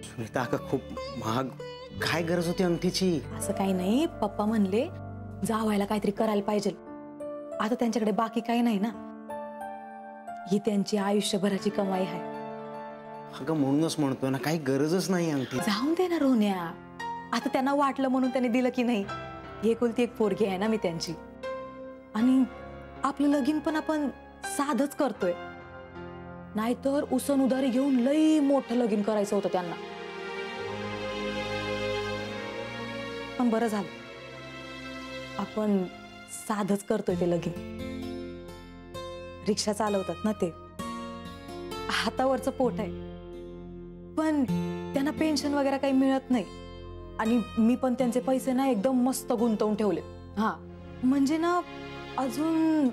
सुनीता अगं खूप महाग, काय गरज होती अंगठीची? असं काही नाही, पप्पा म्हणले जावायला काहीतरी करायला पाहिजे. आता त्यांच्याकडे बाकी काही नाही ना, ही त्यांची आयुष्यभराची कमाई आहे. अगं म्हणूनच म्हणतो ना, काही गरजच नाही अंगठी. जाऊन दे ना रोन्या, आता त्यांना वाटलं म्हणून त्यांनी दिलं की नाही. एकुलती एक पोरगी आहे ना मी त्यांची, आणि आपलं लगीन पण आपण साधच करतोय. नाहीतर उसन उधारी घेऊन लई मोठं लगीन करायचं होतं त्यांना. पण बरं झालं आपण साधच करतोय ते लगीन. रिक्षा चालवतात ना ते, हातावरचं पोट आहे, पण त्यांना पेन्शन वगैरे काही मिळत नाही. आणि मी पण त्यांचे पैसे ना एकदम मस्त गुंतवून ठेवले. हा म्हणजे ना अजून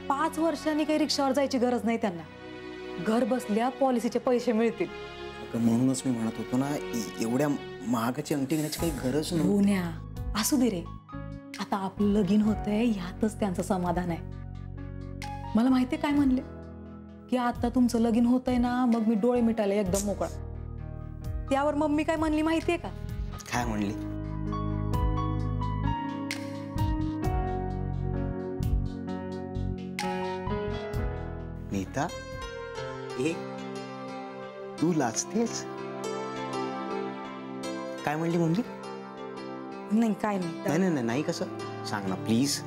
5 वर्षांनी काही रिक्षावर जायची गरज नाही त्यांना. घर बसल्या पॉलिसीचे पैसे मिळतील. म्हणूनच मी म्हणत होतो ना, एवढ्या महागाची अंगठी घेण्याची काही गरज नाही. होण्या असू दे रे, आता आपलं लगीन होतंय ह्यातच त्यांचं समाधान आहे. मला माहितीये काय म्हणले, की आता तुमचं लगीन होतंय ना, मग मी डोळे मिटायला एकदम मोकळा. त्यावर मम्मी काय म्हणली माहितीये का? काय म्हणली? नीता, तू लाजतेस? काय म्हणली मम्मी? नाही काय नाही. नाही नाही कसं, सांग ना प्लीज.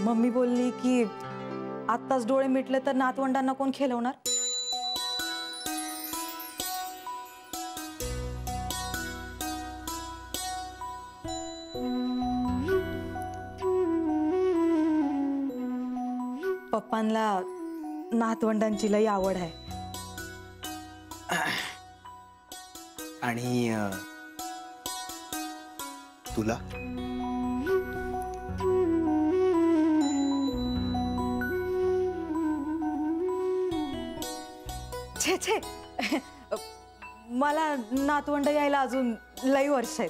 मम्मी बोलली की आत्ताच डोळे मिटले तर नातवंडांना कोण खेळवणार. पप्पांना नातवंडांची लई आवड आहे. आणि तुला? छे छे, मला नातवंड यायला अजून लई वर्ष आहेत.